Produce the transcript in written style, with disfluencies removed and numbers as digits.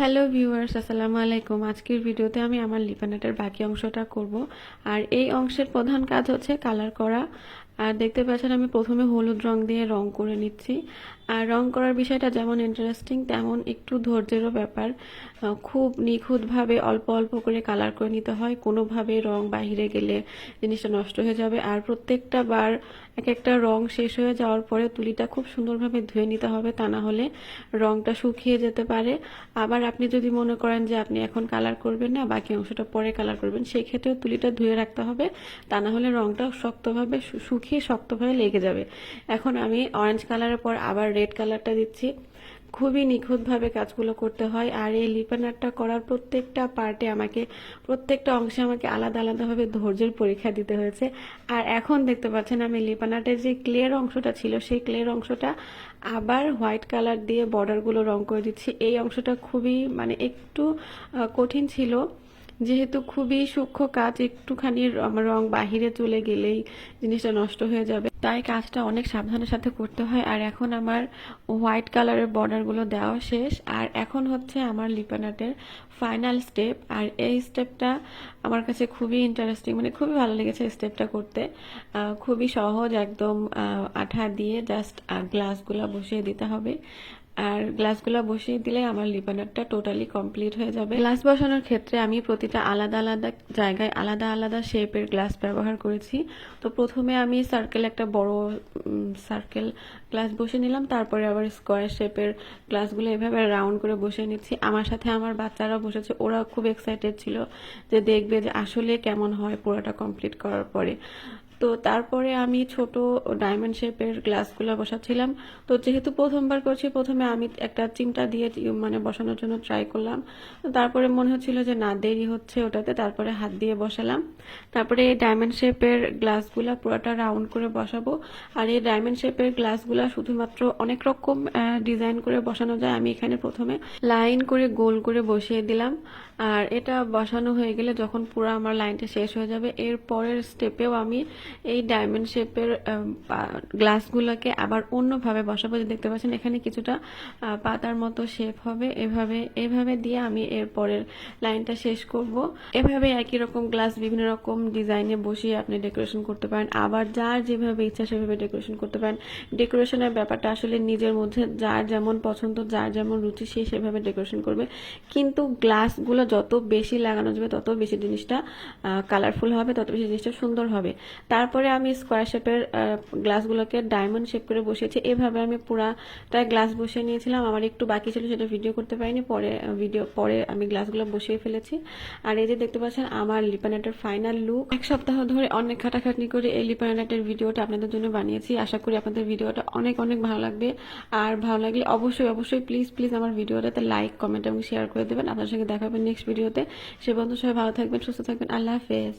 Hello viewers, আসসালামু আলাইকুম। আজকের ভিডিওতে আমি আমার লিপান আর্টের বাকি অংশটা করব। আর এই অংশের প্রধান কাজ হচ্ছে কালার করা। আর দেখতে পাচ্ছেন আমি প্রথমে হলুদ রং দিয়ে রং করে নিচ্ছি। আর রং করার বিষয়টা যেমন ইন্টারেস্টিং তেমন একটু ধৈর্যেরও ব্যাপার। খুব নিখুঁতভাবে অল্প অল্প করে কালার করে নিতে হয়, কোনোভাবে রং বাহিরে গেলে জিনিসটা নষ্ট হয়ে যাবে। আর প্রত্যেকটা বার এক একটা রং শেষ হয়ে যাওয়ার পরে তুলিটা খুব সুন্দরভাবে ধুয়ে নিতে হবে, তা না হলে রংটা শুকিয়ে যেতে পারে। আবার আপনি যদি মনে করেন যে আপনি এখন কালার করবেন না, বাকি অংশটা পরে কালার করবেন, সেই ক্ষেত্রে তুলিটা ধুয়ে রাখতে হবে, তা না হলে রংটা শক্তভাবে শুকিয়ে শক্তভাবে লেগে যাবে। এখন আমি অরেঞ্জ কালারের পর আবার রেড কালারটা দিচ্ছি। খুবই নিখুঁতভাবে কাজগুলো করতে হয়। আর এই লিপান আর্টটা করার প্রত্যেকটা পার্টে আমাকে, প্রত্যেকটা অংশে আমাকে আলাদা আলাদাভাবে ধৈর্যের পরীক্ষা দিতে হয়েছে। আর এখন দেখতে পাচ্ছেন আমি লিপান আর্টের যে ক্লের অংশটা ছিল, সেই ক্লের অংশটা আবার হোয়াইট কালার দিয়ে বর্ডারগুলো রং করে দিচ্ছি। এই অংশটা খুবই একটু কঠিন ছিল, যেহেতু খুবই সূক্ষ্ম কাজ, একটুখানি রং বাহিরে চলে গেলেই জিনিসটা নষ্ট হয়ে যাবে, তাই কাজটা অনেক সাবধানের সাথে করতে হয়। আর এখন আমার হোয়াইট কালারের বর্ডারগুলো দেওয়া শেষ। আর এখন হচ্ছে আমার লিপান আর্টের ফাইনাল স্টেপ। আর এই স্টেপটা আমার কাছে খুবই ইন্টারেস্টিং, খুবই ভালো লেগেছে স্টেপটা করতে। খুবই সহজ একদম। আঠা দিয়ে জাস্ট গ্লাসগুলো বসিয়ে দিতে হবে। আর গ্লাসগুলো বসিয়ে দিলে আমার লিপান আর্টটা টোটালি কমপ্লিট হয়ে যাবে। গ্লাস বসানোর ক্ষেত্রে আমি প্রতিটা আলাদা আলাদা জায়গায় আলাদা আলাদা শেপের গ্লাস ব্যবহার করেছি। তো প্রথমে আমি সার্কেল, একটা বড় সার্কেল গ্লাস বসে নিলাম, তারপরে আবার স্কোয়ার শেপের গ্লাসগুলো এভাবে রাউন্ড করে বসিয়ে নিচ্ছি। আমার সাথে আমার বাচ্চারা বসেছে, ওরা খুব এক্সাইটেড ছিল যে দেখবে যে আসলে কেমন হয় পুরোটা কমপ্লিট করার পরে। তো তারপরে আমি ছোট ডায়মন্ড শেপের গ্লাসগুলো বসাচ্ছিলাম। তো যেহেতু প্রথমবার করছি, প্রথমে আমি একটা চিমটা দিয়ে বসানোর জন্য ট্রাই করলাম। তারপরে মনে হচ্ছিল যে না, দেরি হচ্ছে ওটাতে, তারপরে হাত দিয়ে বসালাম। তারপরে এই ডায়মন্ড শেপের গ্লাসগুলো পুরোটা রাউন্ড করে বসাবো। আর এই ডায়মন্ড শেপের গ্লাসগুলো শুধুমাত্র অনেক রকম ডিজাইন করে বসানো যায়। আমি এখানে প্রথমে লাইন করে গোল করে বসিয়ে দিলাম। আর এটা বসানো হয়ে গেলে যখন পুরো আমার লাইনটা শেষ হয়ে যাবে, এর পরের স্টেপেও আমি এই ডায়মন্ড শেপের গ্লাসগুলোকে আবার অন্যভাবে বসাবো। যে দেখতে পাচ্ছেন এখানে কিছুটা পাতার মতো শেপ হবে, এভাবে দিয়ে আমি এর পরের লাইনটা শেষ করব। এভাবে একই রকম গ্লাস বিভিন্ন রকম ডিজাইনে বসিয়ে আপনি ডেকোরেশন করতে পারেন, আবার যার যেভাবে ইচ্ছা সেভাবে ডেকোরেশন করতে পারেন। ডেকোরেশনের ব্যাপারটা আসলে নিজের মধ্যে যার যেমন পছন্দ, যার যেমন রুচি, সে সেভাবে ডেকোরেশন করবে। কিন্তু গ্লাসগুলো যত বেশি লাগানো যাবে তত বেশি জিনিসটা কালারফুল হবে, তত বেশি জিনিসটা সুন্দর হবে। তারপরে আমি স্কোয়ার শেপের গ্লাসগুলোকে ডায়মন্ড শেপ করে বসিয়েছি। এভাবে আমি পুরাটা গ্লাস বসিয়ে নিয়েছিলাম। আমার একটু বাকি ছিল, সেটা ভিডিও করতে পারিনি, পরে আমি গ্লাসগুলো বসিয়ে ফেলেছি। আর এই যে দেখতে পাচ্ছেন আমার লিপান আর্টের ফাইনাল লুক। এক সপ্তাহ ধরে অনেক খাটাখাটনি করে এই লিপান আর্টের ভিডিওটা আপনাদের জন্য বানিয়েছি। আশা করি আপনাদের ভিডিওটা অনেক অনেক ভালো লাগবে। আর ভালো লাগলে অবশ্যই প্লিজ আমার ভিডিওটাতে লাইক, কমেন্ট এবং শেয়ার করে দেবেন। আপনার সঙ্গে দেখা হবে নেক্সট ভিডিওতে। সে পর্যন্ত সবাই ভালো থাকবেন, সুস্থ থাকবেন। আল্লাহ হাফেজ।